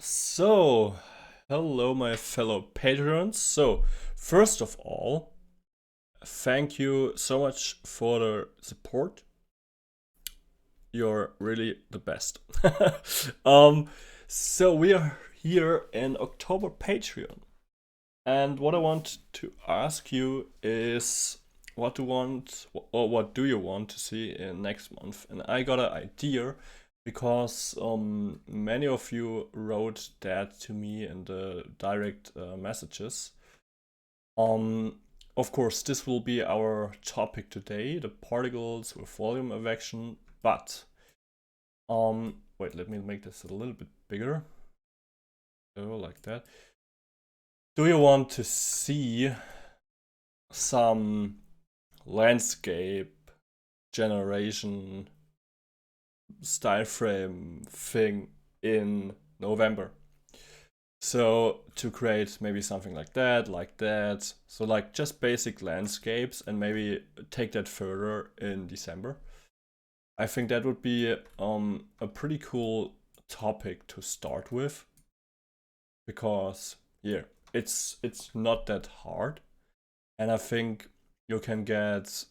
So, hello, my fellow patrons. So, first of all, thank you so much for the support. You're really the best. um, so we are here in October Patreon, and what I want to ask you is, what do you want to see in next month? And I got an idea because many of you wrote that to me in the direct messages. Of course, this will be our topic today, the particles with volume evacuation. But wait, let me make this a little bit bigger. So like that. Do you want to see some landscape generation style frame thing in November? So to create maybe something like that, like that. So like just basic landscapes and maybe take that further in December. I think that would be a pretty cool topic to start with because yeah, it's not that hard, and I think you can get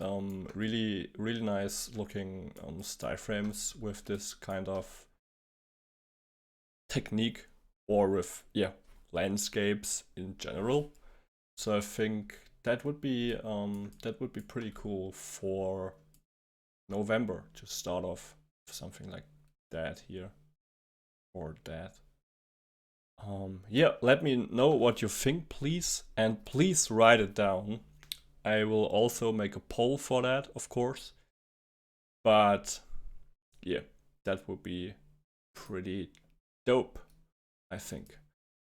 really nice looking style frames with this kind of technique or with landscapes in general. So I think that would be pretty cool for November to start off something like that here or that. Yeah, let me know what you think, please, and please write it down. I will also make a poll for that, of course. But yeah, that would be pretty dope, I think.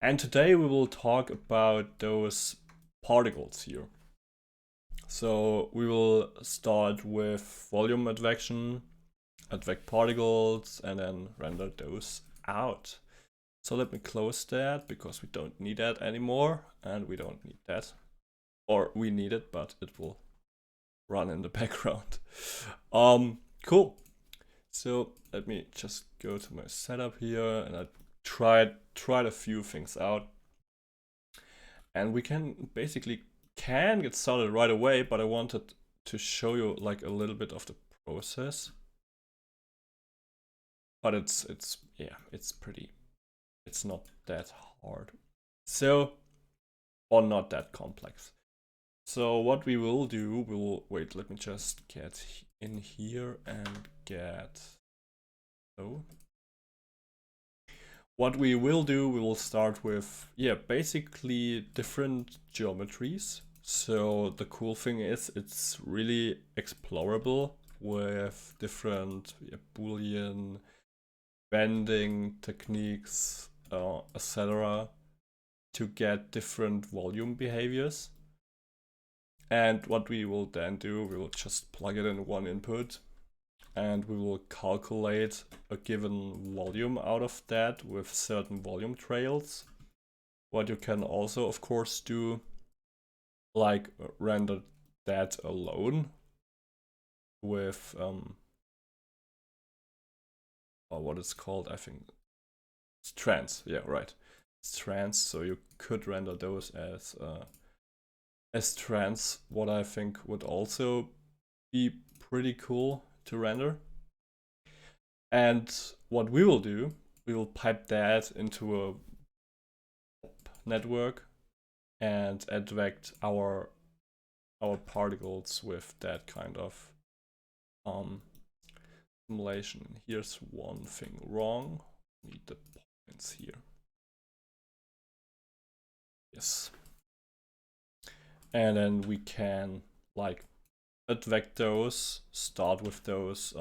And today we will talk about those particles here. So we will start with volume advection, advect particles, and then render those out. So let me close that because we don't need that anymore, and we don't need that. Or we need it, but it will run in the background. Cool. So let me just go to my setup here, and I tried a few things out, and we can basically get started right away. But I wanted to show you like a little bit of the process. But it's yeah, it's not that hard. So or not that complex. So what we will do, we'll wait. Let me just get in here and get. Oh, what we will do, we will start with, yeah, basically different geometries. So the cool thing is it's really explorable with different Boolean bending techniques, etc., to get different volume behaviors. And what we will then do, we will just plug it in one input and we will calculate a given volume out of that with certain volume trails. What you can also, of course, do, like render that alone with, or what it's called, I think it's trans. Yeah, right. It's trans, so you could render those as trans, what I think would also be pretty cool to render. And what we will do, we will pipe that into a network and advect our particles with that kind of simulation. Here's one thing wrong. Need the points here. Yes. And then we can like advect those, start with those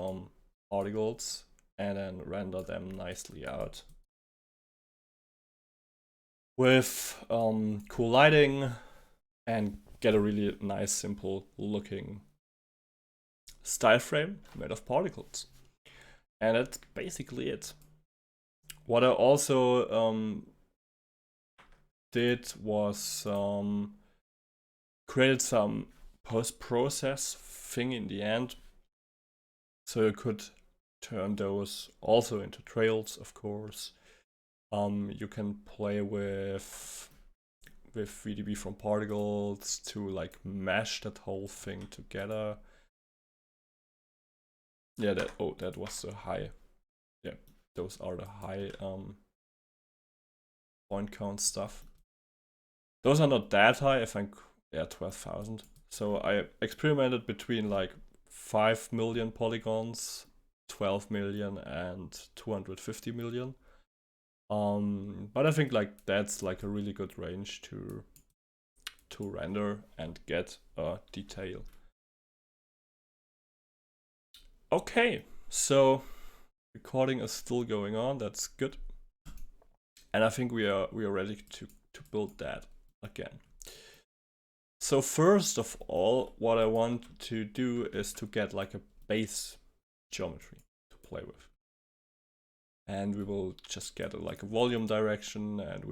particles, and then render them nicely out with cool lighting and get a really nice, simple looking style frame made of particles. And that's basically it. What I also did was created some post-process thing in the end, so you could turn those also into trails, of course, You can play with VDB from particles to like mesh that whole thing together. Yeah, that was the high. Yeah, those are the high point count stuff. Those are not that high, I think. Yeah, 12,000. So I experimented between like 5 million polygons, 12 million, and 250 million. But I think like that's like a really good range to render and get a detail. Okay, so recording is still going on. That's good, and I think we are ready to build that again. So first of all, what I want to do is to get like a base geometry to play with. And we will just get like a volume direction, and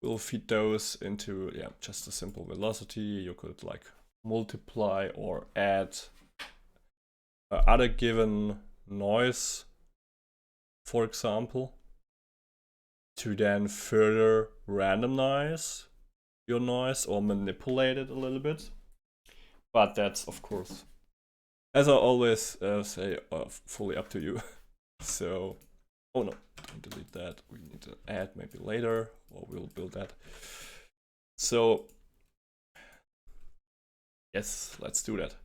we'll feed those into just a simple velocity. You could like multiply or add other given noise, for example, to then further randomize your noise or manipulate it a little bit. But that's, of course, as I always say, fully up to you. So, oh no, don't delete that. We need to add maybe later, or we'll build that. So, yes, let's do that.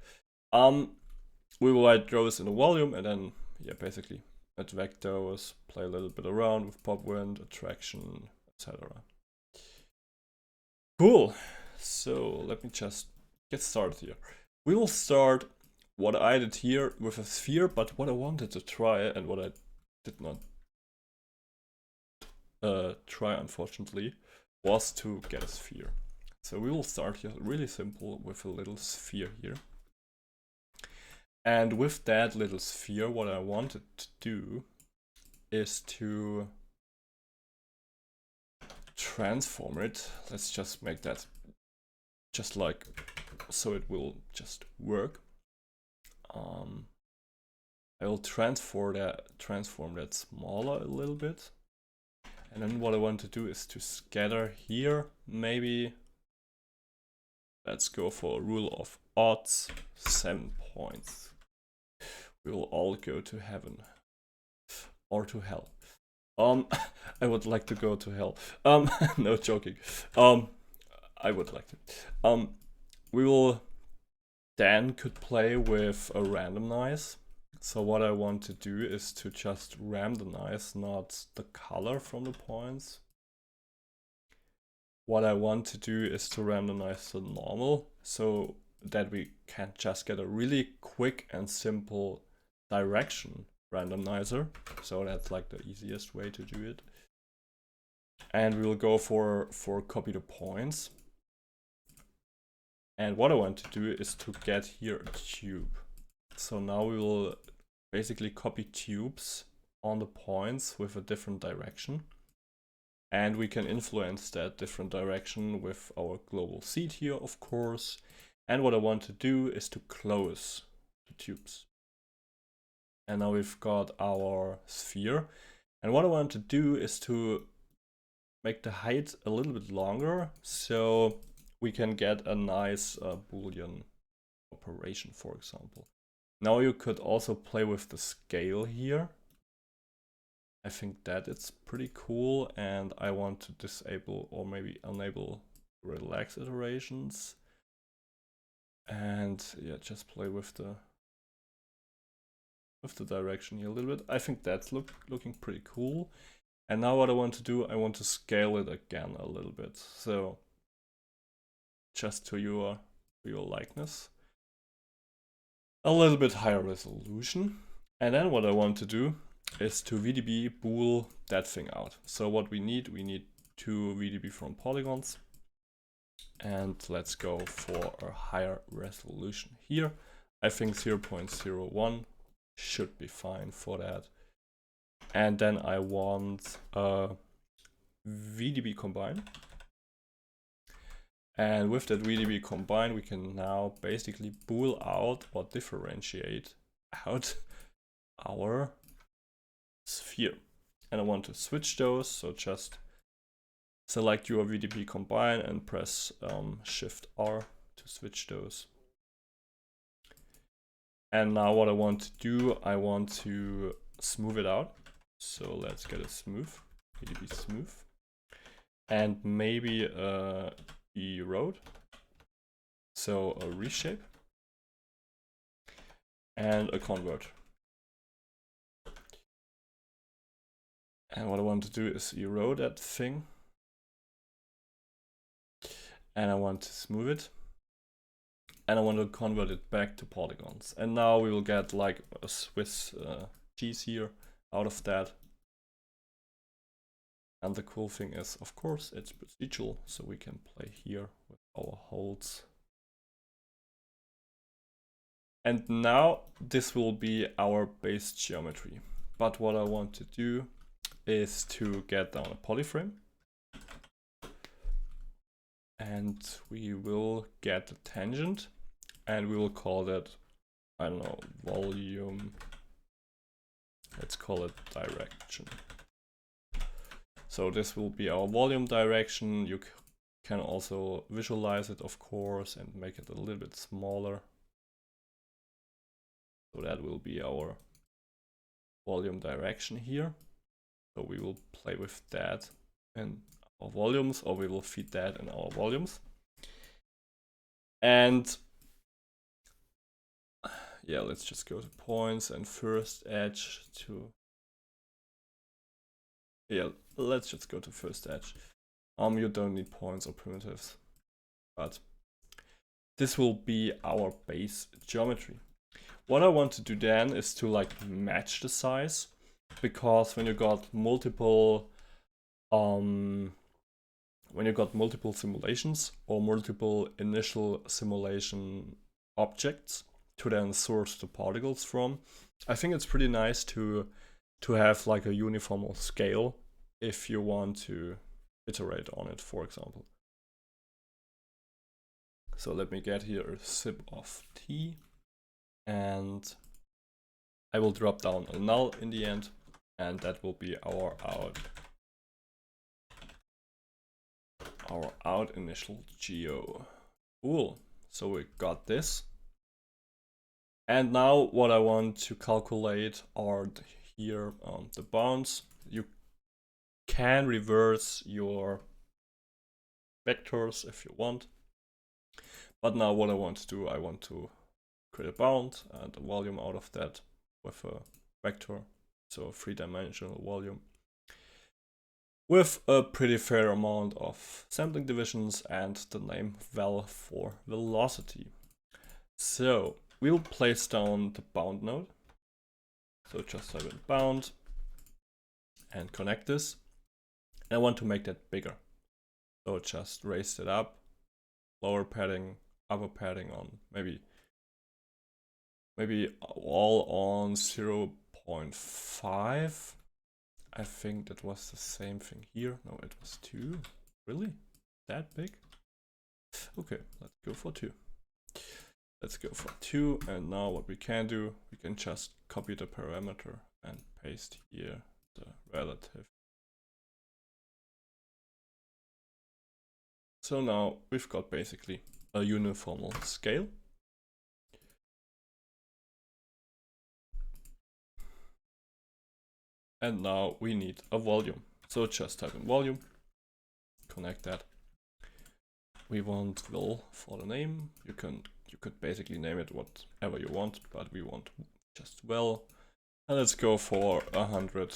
We will write those in a volume, and then basically add vectors, play a little bit around with pop wind, attraction, etc. Cool. So let me just get started here. We will start what I did here with a sphere, but what I wanted to try and what I did not try, unfortunately, was to get a sphere. So we will start here really simple with a little sphere here. And with that little sphere, what I wanted to do is to transform it. Let's just make that just like so it will just work. I will transform that smaller a little bit. And then what I want to do is to scatter here, maybe. Let's go for a rule of odds, 7 points. We will all go to heaven. Or to hell. I would like to go to hell. No joking. I would like to. We will then could play with a randomize. So what I want to do is to just randomize not the color from the points. What I want to do is to randomize the normal so that we can just get a really quick and simple direction randomizer. So that's like the easiest way to do it. And we will go for copy the points. And what I want to do is to get here a tube. So now we will basically copy tubes on the points with a different direction. And we can influence that different direction with our global seed here, of course. And what I want to do is to close the tubes. And now we've got our sphere. And what I want to do is to make the height a little bit longer so we can get a nice Boolean operation, for example. Now you could also play with the scale here. I think that it's pretty cool, and I want to disable or maybe enable relax iterations. And just play with the direction here a little bit. I think that's looking pretty cool. And now what I want to do, I want to scale it again a little bit. So just to your likeness. A little bit higher resolution. And then what I want to do is to VDB bool that thing out. So what we need 2 VDB from polygons. And let's go for a higher resolution here. I think 0.01 should be fine for that. And then I want a VDB combine. And with that VDB combine, we can now basically bool out or differentiate out our sphere. And I want to switch those, so just select your VDP combine and press Shift R to switch those. And now what I want to do, I want to smooth it out. So let's get a smooth, VDP smooth. And maybe a erode. So a reshape. And a convert. And what I want to do is erode that thing. And I want to smooth it. And I want to convert it back to polygons. And now we will get like a Swiss cheese here out of that. And the cool thing is, of course, it's procedural, so we can play here with our holds. And now this will be our base geometry. But what I want to do is to get down a polyframe. And we will get a tangent. And we will call that, I don't know, volume. Let's call it direction. So this will be our volume direction. You can also visualize it, of course, and make it a little bit smaller. So that will be our volume direction here. So we will play with that in our volumes, or we will feed that in our volumes. And yeah, let's just go to points and first edge to, yeah, let's just go to first edge. You don't need points or primitives, but this will be our base geometry. What I want to do then is to like match the size, because when you got multiple simulations or multiple initial simulation objects to then source the particles from, I think it's pretty nice to have like a uniform scale if you want to iterate on it, for example. So let me get here a sip of tea, and I will drop down a null in the end, and that will be our out initial geo. Cool. So we got this. And now what I want to calculate are here the bounds. You can reverse your vectors if you want. But now what I want to do, I want to create a bound and a volume out of that with a vector. So a 3-dimensional volume with a pretty fair amount of sampling divisions and the name val for velocity. So we'll place down the bound node. So just type in bound and connect this. And I want to make that bigger. So just raise it up, lower padding, upper padding on maybe all on 0.5. I think that was the same thing here. No, it was 2. Really? That big? Okay, let's go for 2. Let's go for 2, and now what we can do, we can just copy the parameter and paste here the relative. So now we've got basically a uniform scale. And now we need a volume. So just type in volume, connect that. We want val for the name. You could basically name it whatever you want, but we want just val. And let's go for 100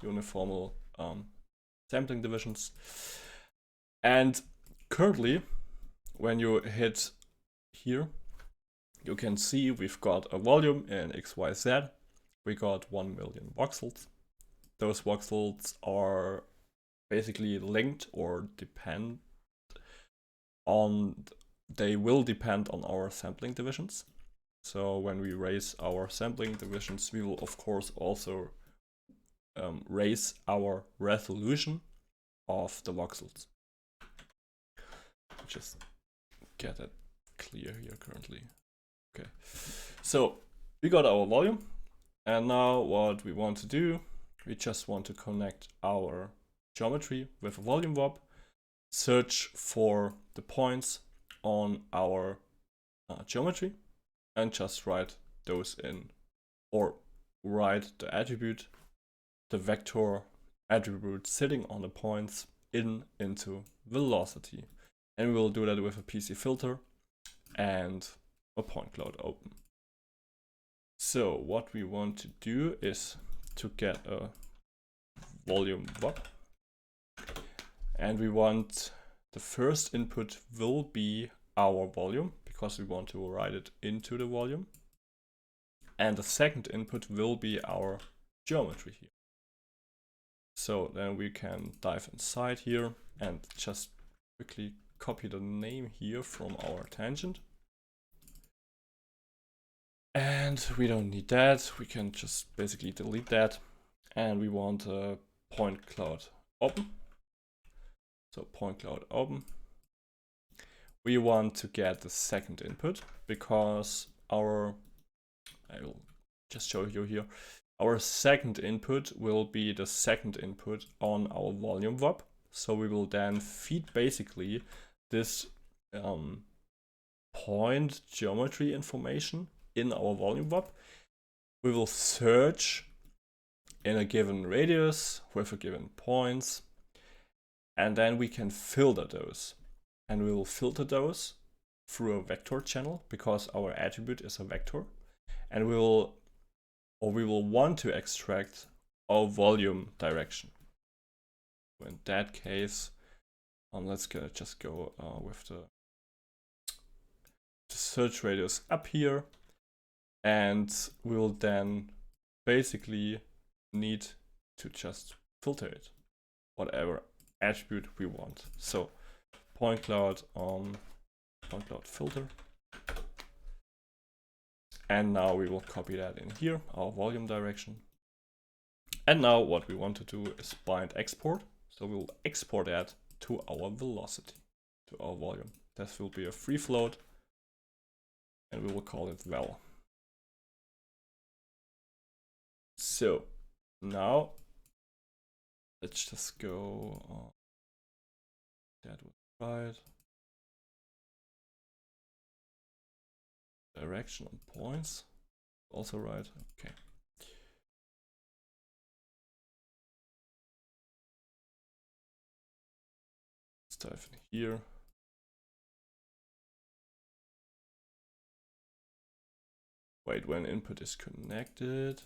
uniform sampling divisions. And currently, when you hit here, you can see we've got a volume in XYZ. We got 1 million voxels. Those voxels are basically linked or depend on, they will depend on our sampling divisions. So when we raise our sampling divisions, we will of course also raise our resolution of the voxels. Just get it clear here currently. Okay, so we got our volume. And now what we want to do, we just want to connect our geometry with a volume warp, search for the points on our geometry, and just write those in, or write the attribute, the vector attribute sitting on the points into velocity. And we will do that with a PC filter and a point cloud open. So what we want to do is to get a volume warp, and we want the first input will be our volume because we want to write it into the volume, and the second input will be our geometry here. So then we can dive inside here and just quickly copy the name here from our tangent. And we don't need that, we can just basically delete that. And we want a point cloud open. So point cloud open. We want to get the second input because I will just show you here. Our second input will be the second input on our volume warp. So we will then feed basically this point geometry information in our volume warp. We will search in a given radius with a given points, and then we can filter those. And we will filter those through a vector channel because our attribute is a vector. And we will want to extract our volume direction. So in that case, let's just go with the search radius up here, and we'll then basically need to just filter it, whatever attribute we want. So point cloud filter, and now we will copy that in here, our volume direction. And now what we want to do is bind export. So we'll export that to our velocity, to our volume. This will be a free float, and we will call it val. So now let's just go that was right. Direction and points also right. Okay. Let's dive in here. Wait, when input is connected,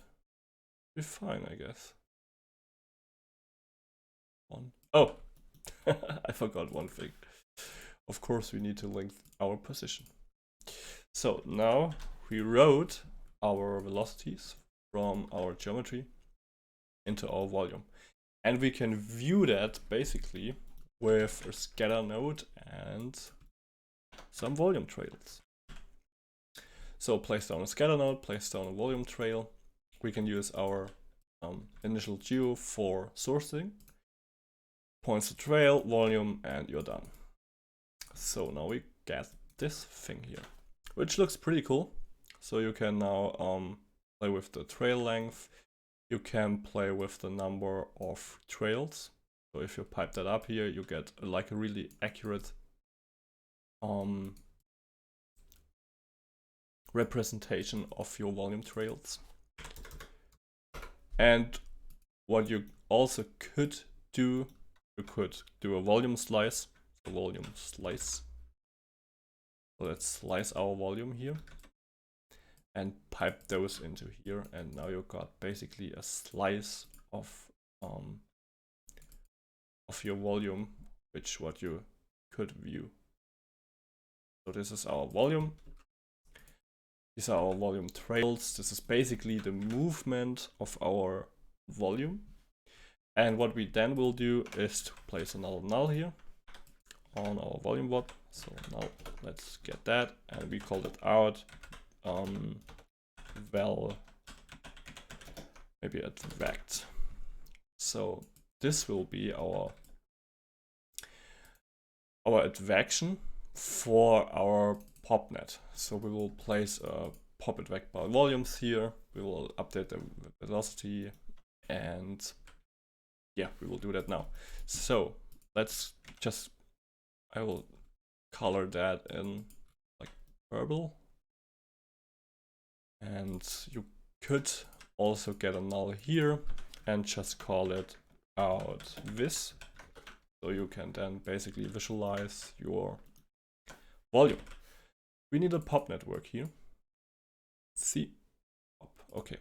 we're fine, I guess. Oh, I forgot one thing. Of course, we need to link our position. So now we wrote our velocities from our geometry into our volume. And we can view that basically with a scatter node and some volume trails. So place down a scatter node, place down a volume trail. We can use our initial geo for sourcing. Points the trail, volume, and you're done. So now we get this thing here, which looks pretty cool. So you can now play with the trail length. You can play with the number of trails. So if you pipe that up here, you get like a really accurate representation of your volume trails. And what you also could do, you could do a volume slice. So volume slice. So let's slice our volume here and pipe those into here, and now you got basically a slice of your volume, which what you could view. So this is our volume. These are our volume trails. This is basically the movement of our volume. And what we then will do is to place another null here on our volume warp. So now let's get that, and we call it out val, maybe advect. So this will be our advection for our popnet. So we will place a pop it back by volumes here. We will update the velocity, and yeah, we will do that now. So let's just, I will color that in like purple. And you could also get a null here and just call it out vis. So you can then basically visualize your volume. We need a pop network here. C. Okay.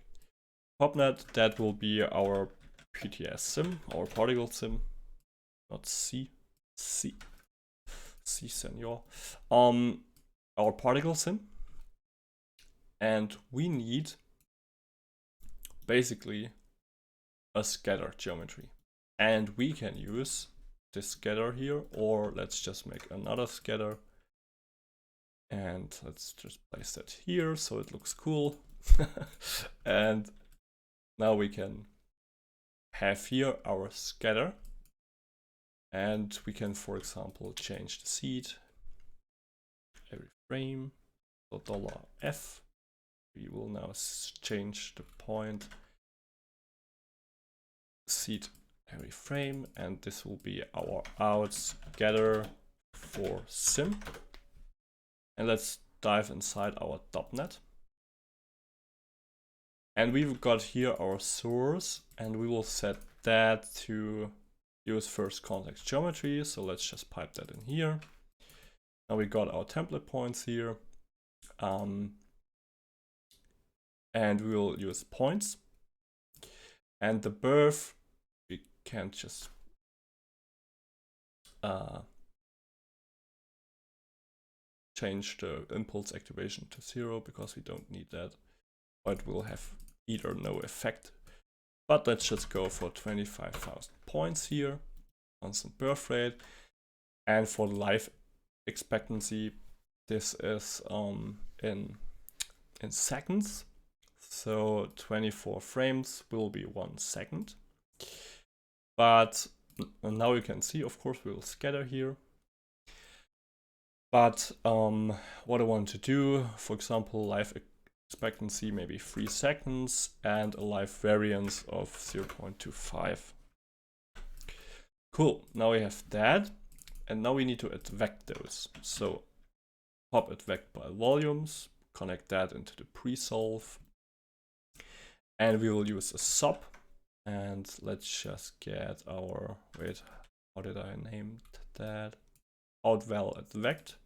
PopNet, that will be our PTS sim, our particle sim, not C. C senor. Our particle sim. And we need basically a scatter geometry. And we can use this scatter here, or let's just make another scatter. And let's just place that here so it looks cool. And now we can have here our scatter. And we can, for example, change the seed every frame. So $F. We will now change the point seed every frame, and this will be our out scatter for sim. And let's dive inside our .NET. And we've got here our source, and we will set that to use first context geometry. So let's just pipe that in here. Now we got our template points here. And we will use points. And the birth, we can't just change the impulse activation to 0 because we don't need that. But we'll have either no effect. But let's just go for 25,000 points here, constant birth rate. And for life expectancy, this is in seconds. So 24 frames will be 1 second. But now you can see, of course, we will scatter here. But what I want to do, for example, life expectancy maybe 3 seconds and a life variance of 0.25. Cool, now we have that. And now we need to advect those. So pop advect by volumes, connect that into the pre-solve. And we will use a sub. And let's just get our, wait, how did I name that? Outval advect.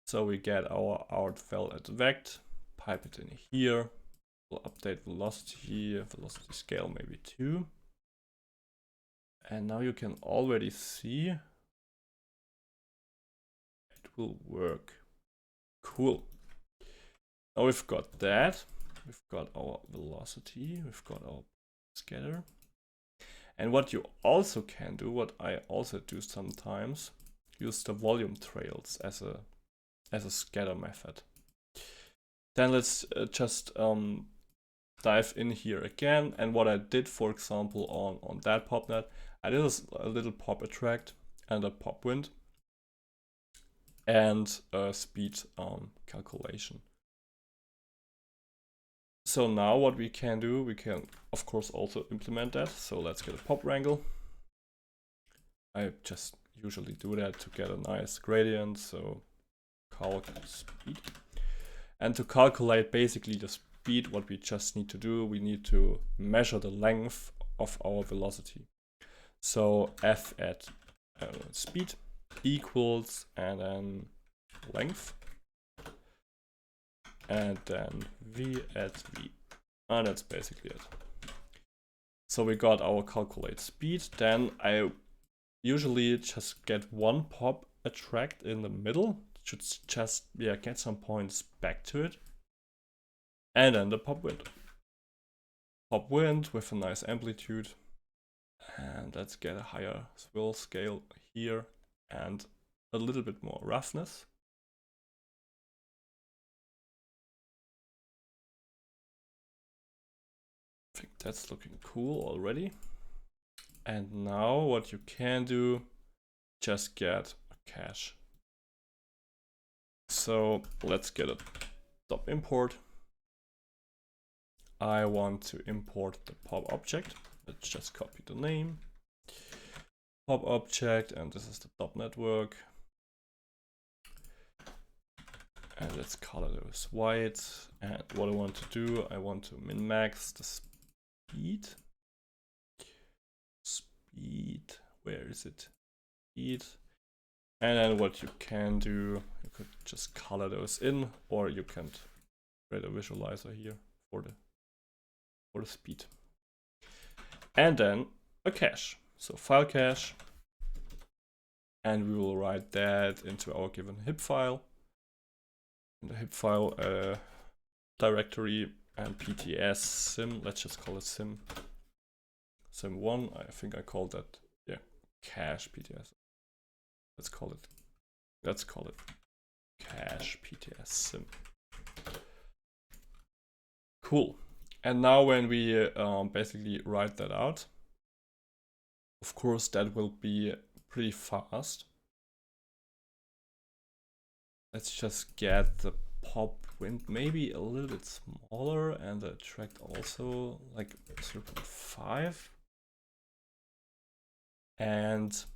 So we get our outval advect, pipe it in here. We'll update velocity scale maybe 2. And now you can already see it will work. Cool. Now we've got that. We've got our velocity. We've got our scatter. And what you also can do, what I also do sometimes, use the volume trails as a scatter method. Then let's just dive in here again. And what I did, for example, on that PopNet, I did a little pop attract and a pop wind and a speed calculation. So now what we can do, we can of course also implement that. So let's get a pop wrangle. I just usually do that to get a nice gradient. So calc speed. And to calculate basically the speed, what we just need to do, we need to measure the length of our velocity. So f at speed equals and then length. And then v at v. And that's basically it. So we got our calculate speed. Then I usually just get one pop attract in the middle. Should just get some points back to it. And then the pop wind. Pop wind with a nice amplitude. And let's get a higher swirl scale here and a little bit more roughness. I think that's looking cool already. And now what you can do, just get a cache. So let's get a stop import. I want to import the pop object. Let's just copy the name. Pop object, and this is the top network. And let's color those white. And what I want to do, I want to min-max the speed. Where is it? Speed. And then what you can do, you could just color those in, or you can create a visualizer here for the speed. And then a cache. So file cache. And we will write that into our given hip file. In the hip file directory and pts sim, let's just call it sim1. I think I called that, yeah, cache pts. Let's call it cache pts sim. Cool. And now when we basically write that out, of course that will be pretty fast. Let's just get the pop wind maybe a little bit smaller, and the attract also like 0.5. And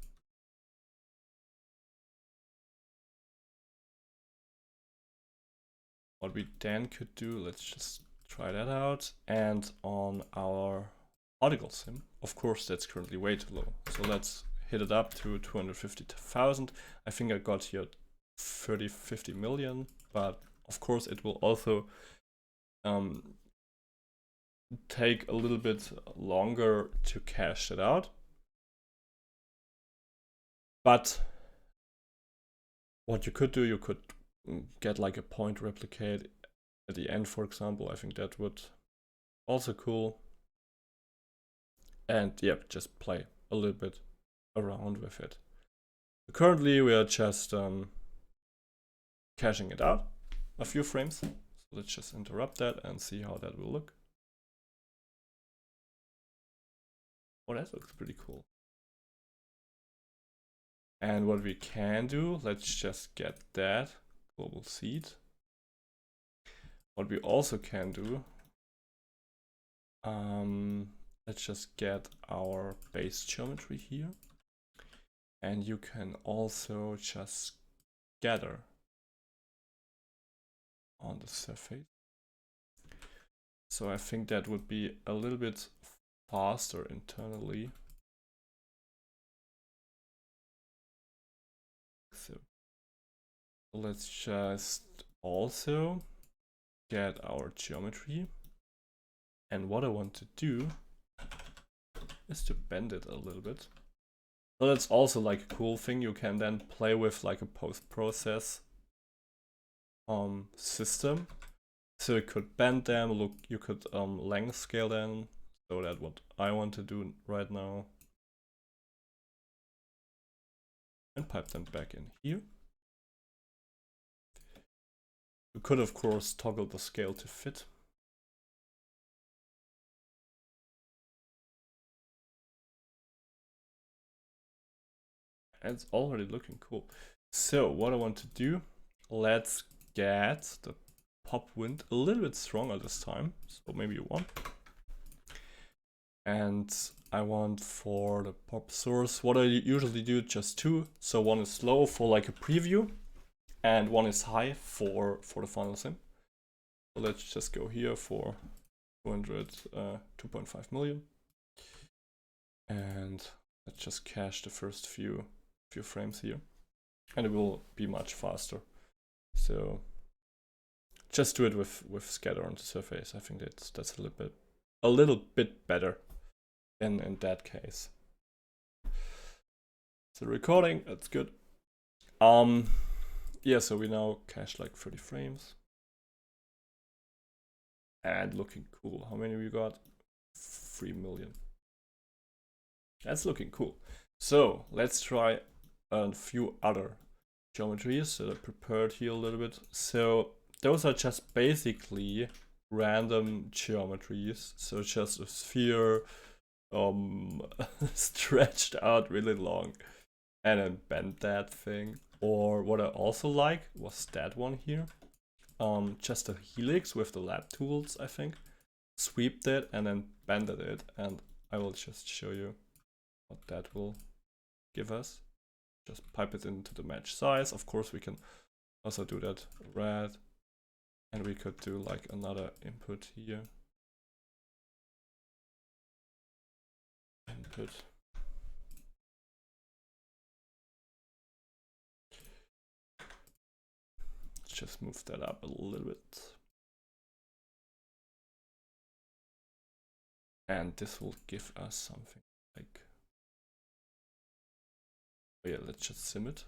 what we then could do, let's just try that out. And on our article sim, of course that's currently way too low, so let's hit it up to 250,000. I think I got here 50 million, but of course it will also take a little bit longer to cache it out. But what you could do, you could get like a point replicate at the end, for example. I think that would also cool. And yeah, just play a little bit around with it. Currently we are just caching it out a few frames. So let's just interrupt that and see how that will look. Oh, that looks pretty cool. And what we can do, let's just get that global seed. What we also can do, let's just get our base geometry here. And you can also just scatter on the surface. So I think that would be a little bit faster internally. So let's just also get our geometry. And what I want to do is to bend it a little bit. So that's also like a cool thing. You can then play with like a post-process system. So you could bend them, look, you could length scale them. So that's what I want to do right now. And pipe them back in here. You could of course toggle the scale to fit. And it's already looking cool. So what I want to do, let's get the pop wind a little bit stronger this time. So maybe 1. And I want for the pop source, what I usually do, just 2. So 1 is low for like a preview, and 1 is high for the final sim. So let's just go here for 2.5 million. And let's just cache the first few frames here. And it will be much faster. So just do it with scatter on the surface. I think that's a little bit better in that case. So recording, that's good. Yeah, so we now cache like 30 frames. And looking cool. How many we got? 3 million. That's looking cool. So let's try a few other geometries that I prepared here a little bit. So those are just basically random geometries. So just a sphere stretched out really long and then bend that thing. Or what I also like was that one here. just a helix with the lab tools, I think. Sweeped it and then bended it, and I will just show you what that will give us. Just pipe it into the match size. Of course, we can also do that red, and we could do like another input here. Input. Let's just move that up a little bit. And this will give us something like, oh yeah, let's just sim it.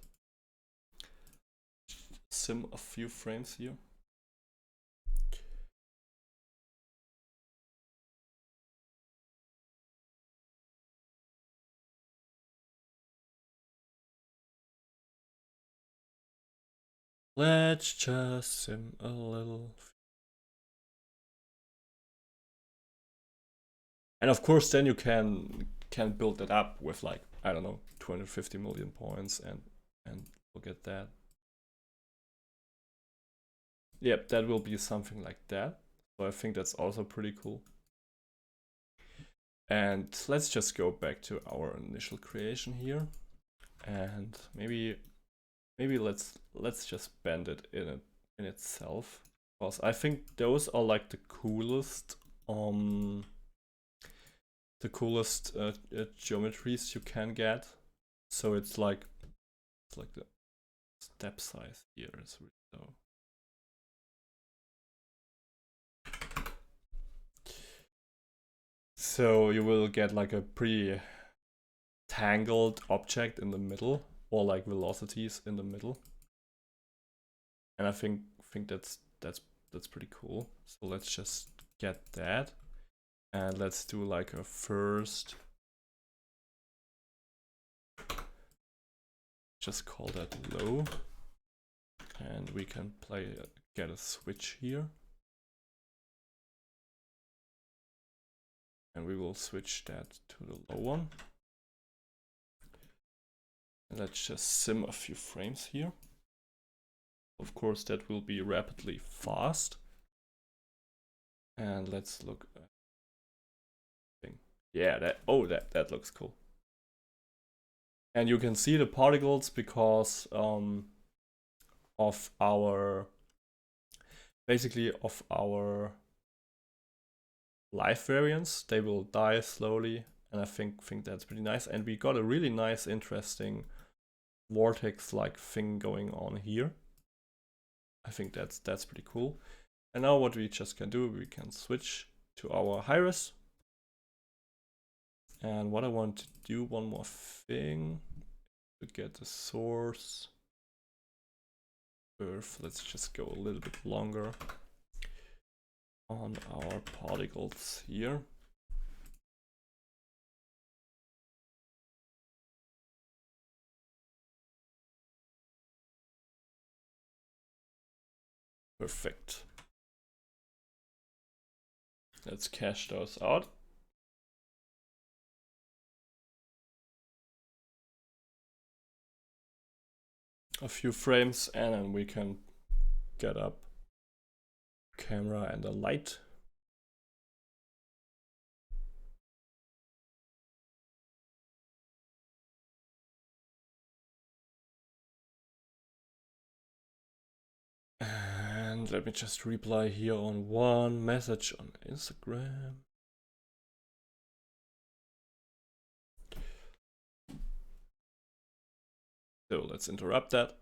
Sim a few frames here. Let's just sim a little. And of course, then you can build it up with like, I don't know, 250 million points, and look at that. Yep, that will be something like that. So I think that's also pretty cool. And let's just go back to our initial creation here, and maybe let's just bend it in itself, because I think those are like the coolest geometries you can get. So it's like the step size here is really low. So you will get like a pretty tangled object in the middle, or like velocities in the middle. And I think that's pretty cool. So let's just get that, and let's do like a first, just call that low, and we can get a switch here, and we will switch that to the low one. And let's just sim a few frames here. Of course, that will be rapidly fast. And let's look at thing. Yeah, that looks cool. And you can see the particles because of our life variants. They will die slowly, and I think that's pretty nice. And we got a really nice, interesting vortex-like thing going on here. I think that's pretty cool. And now what we just can do, we can switch to our Iris. And what I want to do, one more thing, to get the source curve, let's just go a little bit longer on our particles here. Perfect. Let's cache those out. A few frames, and then we can get up camera and a light. And let me just reply here on one message on Instagram. So let's interrupt that.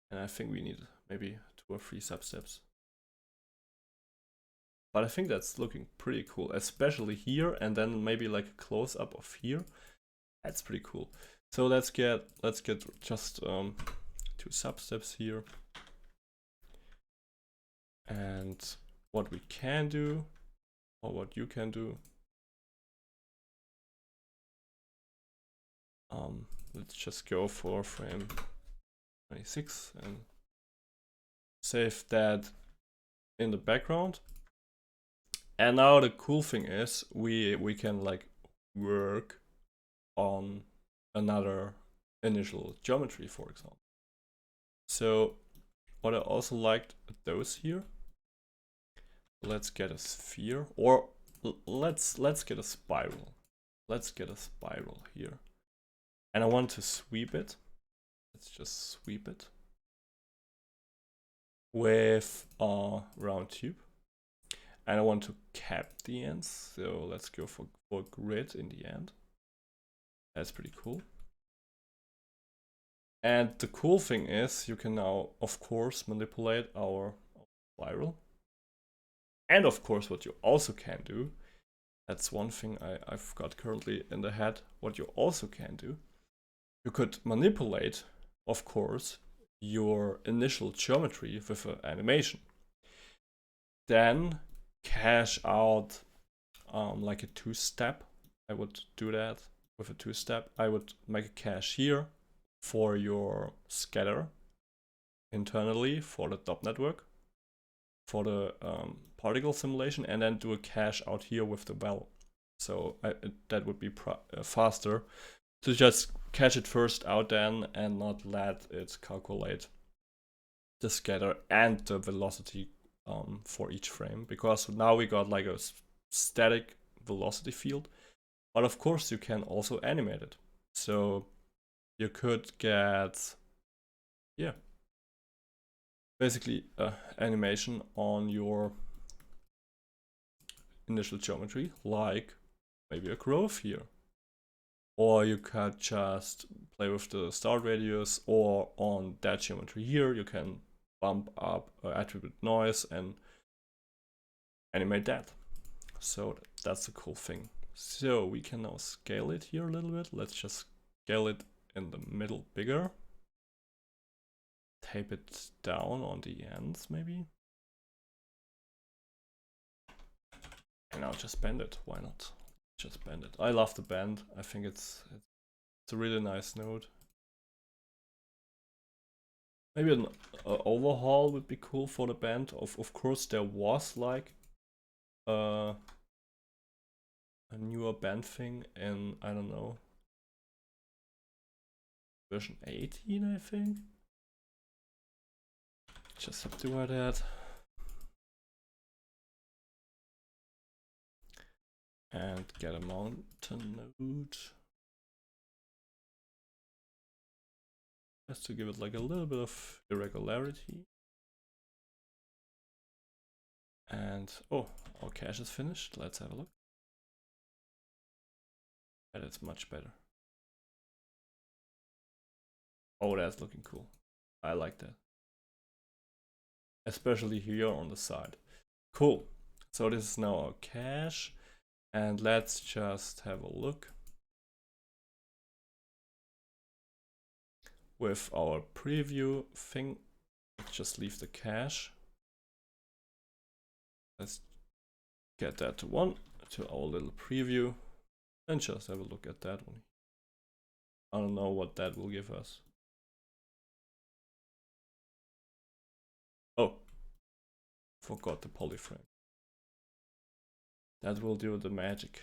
And I think we need maybe 2 or 3 substeps. But I think that's looking pretty cool, especially here, and then maybe like a close up of here. That's pretty cool. So let's get just 2 substeps here. And what we can do, or what you can do, let's just go for frame 26 and save that in the background. And now the cool thing is we can like work on another initial geometry, for example. So what I also liked those here, let's get a sphere, or let's get a spiral. Let's get a spiral here. And I want to sweep it. Let's just sweep it with a round tube. And I want to cap the ends. So let's go for grid in the end. That's pretty cool. And the cool thing is you can now, of course, manipulate our spiral. And of course, what you also can do, that's one thing I've got currently in the head, what you also can do, you could manipulate, of course, your initial geometry with an animation. Then cache out like a two-step. I would do that with a two-step. I would make a cache here for your scatter internally for the top network, for the particle simulation, and then do a cache out here with the well. So that would be faster to just catch it first out then and not let it calculate the scatter and the velocity for each frame, because now we got like a static velocity field, but of course you can also animate it. So you could get, yeah, basically animation on your initial geometry, like maybe a growth here. Or you could just play with the start radius, or on that geometry here, you can bump up attribute noise and animate that. So that's the cool thing. So we can now scale it here a little bit. Let's just scale it in the middle bigger. Tape it down on the ends maybe. And now just bend it, why not? Just bend it. I love the bend. I think it's a really nice node. Maybe an overhaul would be cool for the bend. Of course, there was like a newer bend thing in, I don't know, version 18, I think. Just subdivide that. And get a mountain node. Just to give it like a little bit of irregularity. And oh, our cache is finished. Let's have a look. That is much better. Oh, that's looking cool. I like that. Especially here on the side. Cool. So this is now our cache. And let's just have a look with our preview thing. Let's just leave the cache. Let's get that to 1, to our little preview, and just have a look at that one. I don't know what that will give us. Oh, forgot the polyframe. That will do the magic.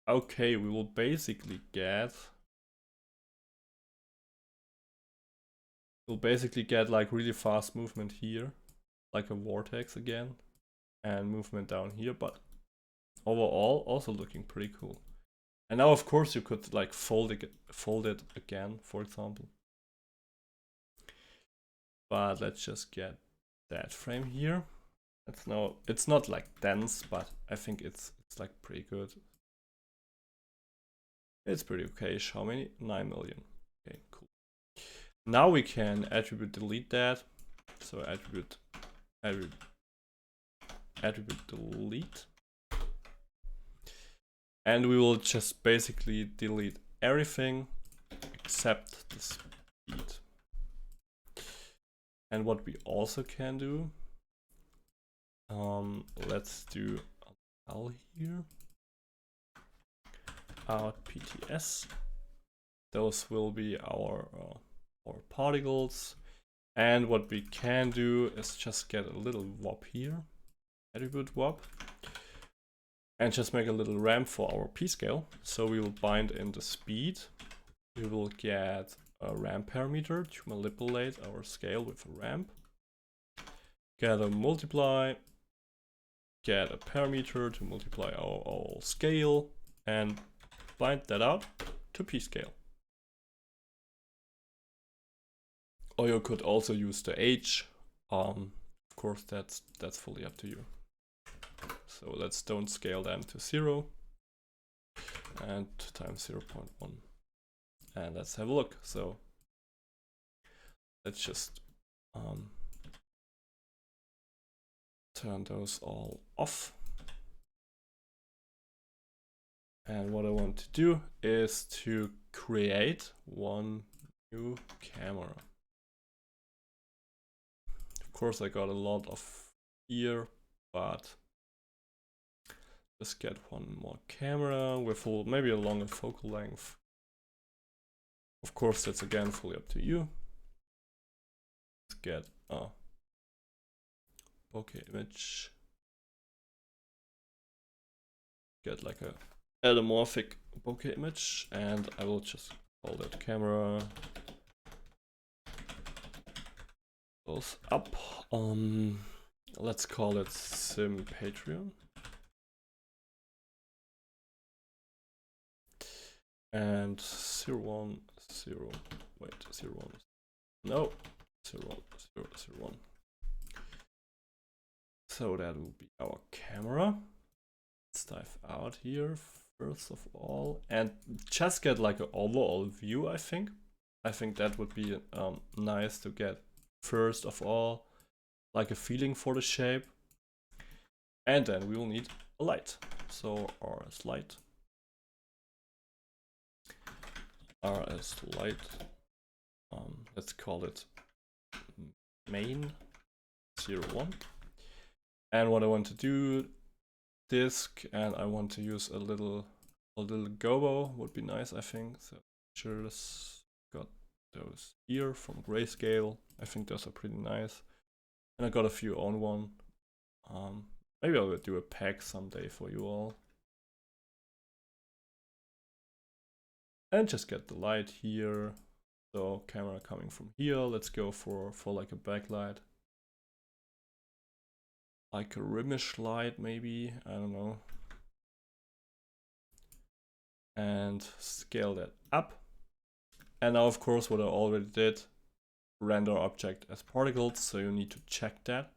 Okay, we will basically get... We'll basically get like really fast movement here, like a vortex again, and movement down here, but overall also looking pretty cool. And now of course you could like fold it again, for example. But let's just get that frame here. It's not like dense, but I think it's like pretty good. It's pretty okay. How many? 9 million. Okay, cool. Now we can attribute delete that. So attribute delete. And we will just basically delete everything except the speed. And what we also can do, let's do L here, out PTS. Those will be our particles. And what we can do is just get a little WOP here, attribute WOP. and just make a little ramp for our p-scale. So we will bind in the speed. We will get a ramp parameter to manipulate our scale with a ramp. Get a multiply. Get a parameter to multiply our scale and bind that out to p-scale. Or you could also use the h. Of course, that's fully up to you. So let's don't scale them to 0 and times 0.1. And let's have a look. So let's just turn those all off. And what I want to do is to create one new camera. Of course, I got a lot of here, but just get one more camera with maybe a longer focal length. Of course, that's again fully up to you. Let's get a bokeh image. Get like a anamorphic bokeh image, and I will just call that camera. Goes up. Let's call it Sim Patreon. And 0, 1, 0, wait, 0, 1, no, 0, 1, 0, 0, 1. So that will be our camera. Let's dive out here first of all and just get like an overall view. I think that would be nice to get first of all, like a feeling for the shape. And then we will need a light. So RS light. RS light. Let's call it main 01. And what I want to do, disk, and I want to use a little gobo would be nice, I think. So just got those here from Grayscale. I think those are pretty nice. And I got a few on one. Maybe I'll do a pack someday for you all. And just get the light here. So camera coming from here. Let's go for like a backlight. Like a rimish light maybe, I don't know. And scale that up. And now of course what I already did, render object as particles, so you need to check that.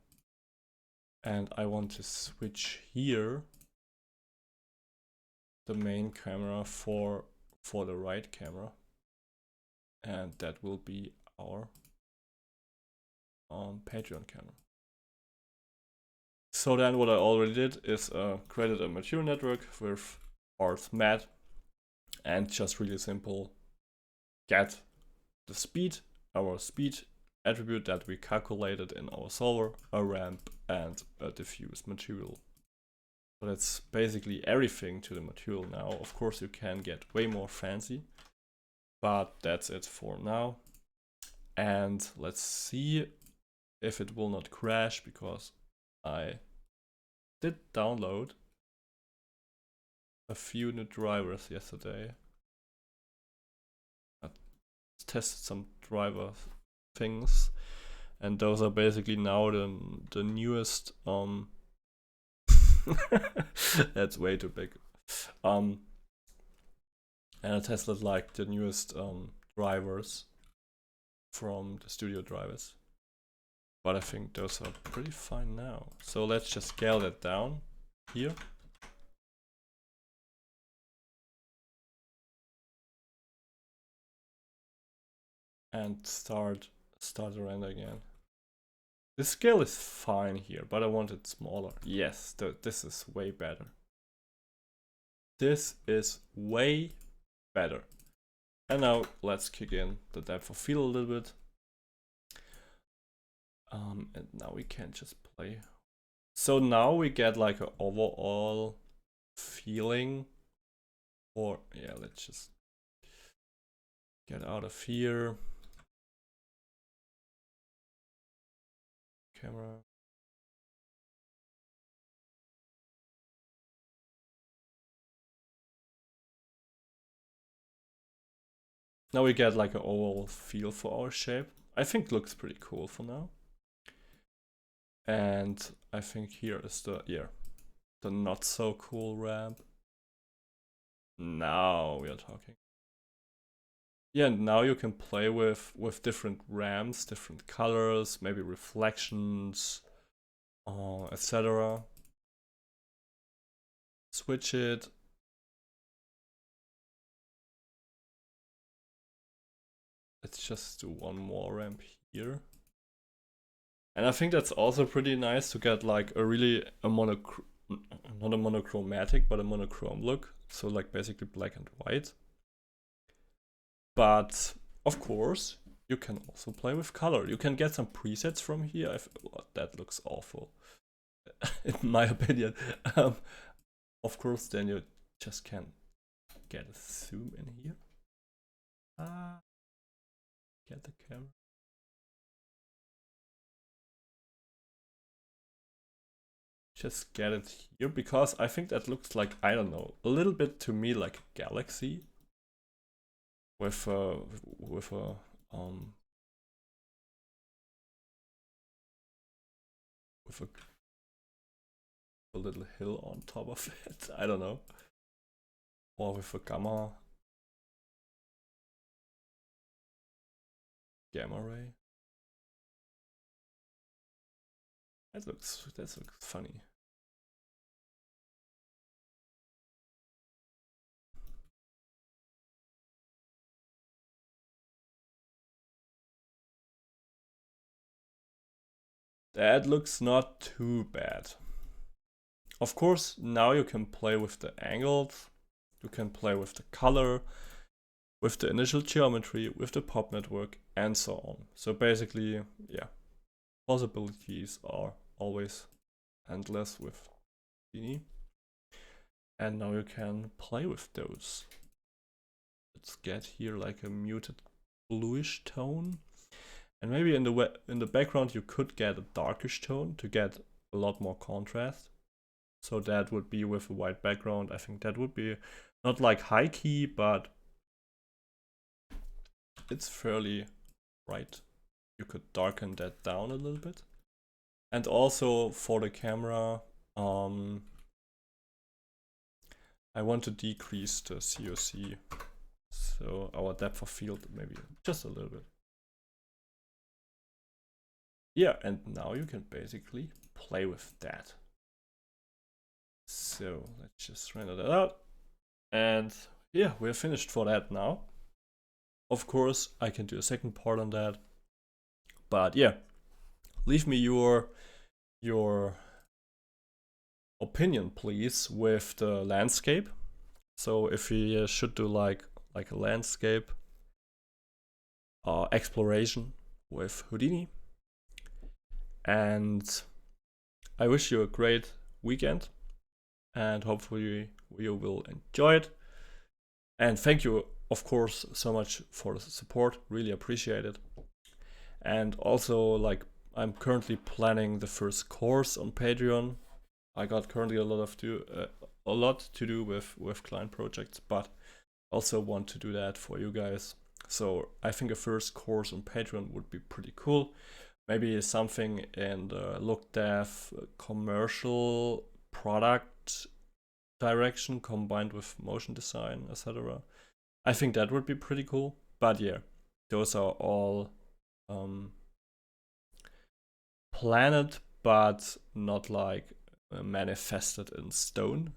And I want to switch here the main camera for the right camera. And that will be our Patreon camera. So then what I already did is created a material network with arithmat and just really simple get the speed, our speed attribute that we calculated in our solver, a ramp and a diffuse material. So that's basically everything to the material now. Of course you can get way more fancy, but that's it for now. And let's see if it will not crash, because I did download a few new drivers yesterday. I tested some driver things, and those are basically now the newest that's way too big. And I tested like the newest drivers from the studio drivers. But I think those are pretty fine now. So let's just scale that down here. And start the render again. The scale is fine here, but I want it smaller. Yes, this is way better. This is way better. And now let's kick in the depth of field a little bit. And now we can just play. So now we get like an overall feeling. Or yeah, let's just get out of here. Camera. now we get like an overall feel for our shape. I think looks pretty cool for now. And I think here is the not so cool ramp. Now we are talking. Yeah, and now you can play with different ramps, different colors, maybe reflections, etc. Switch it. Let's just do one more ramp here. And I think that's also pretty nice to get like a really not a monochromatic, but a monochrome look. So like basically black and white. But of course, you can also play with color. You can get some presets from here. That looks awful, in my opinion. Of course, then you just can get a zoom in here. Get the camera. Just get it here because I think that looks like, I don't know, a little bit to me like a galaxy with a little hill on top of it. I don't know, or with a gamma ray. That looks funny. That looks not too bad. Of course, now you can play with the angles, you can play with the color, with the initial geometry, with the pop network, and so on. So basically, yeah, possibilities are always endless with Houdini. And now you can play with those. Let's get here like a muted bluish tone. And maybe in the background you could get a darkish tone to get a lot more contrast. So that would be with a white background. I think that would be not like high key, but it's fairly bright. You could darken that down a little bit. And also for the camera, I want to decrease the COC. So our depth of field maybe just a little bit. Yeah, and now you can basically play with that. So let's just render that out. And yeah, we're finished for that now. Of course, I can do a second part on that. But yeah, leave me your opinion, please, with the landscape. So if we should do like a landscape exploration with Houdini. And I wish you a great weekend and hopefully you will enjoy it. And thank you, of course, so much for the support. Really appreciate it. And also, like, I'm currently planning the first course on Patreon. I got currently a lot to do with client projects, but also want to do that for you guys. So I think a first course on Patreon would be pretty cool. Maybe something in the look dev commercial product direction combined with motion design, etc. I think that would be pretty cool. But yeah, those are all planned, but not like manifested in stone.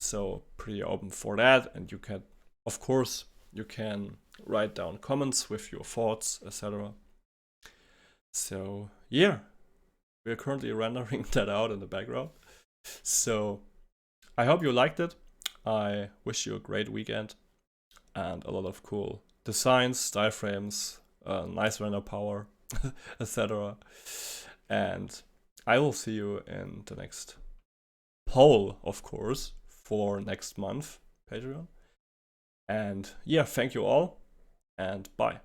So pretty open for that. And you can, of course, you can write down comments with your thoughts, etc. So yeah, we're currently rendering that out in the background. So I hope you liked it. I wish you a great weekend and a lot of cool designs, style frames, nice render power, etc. And I will see you in the next poll, of course, for next month, Patreon. And yeah, thank you all, and bye.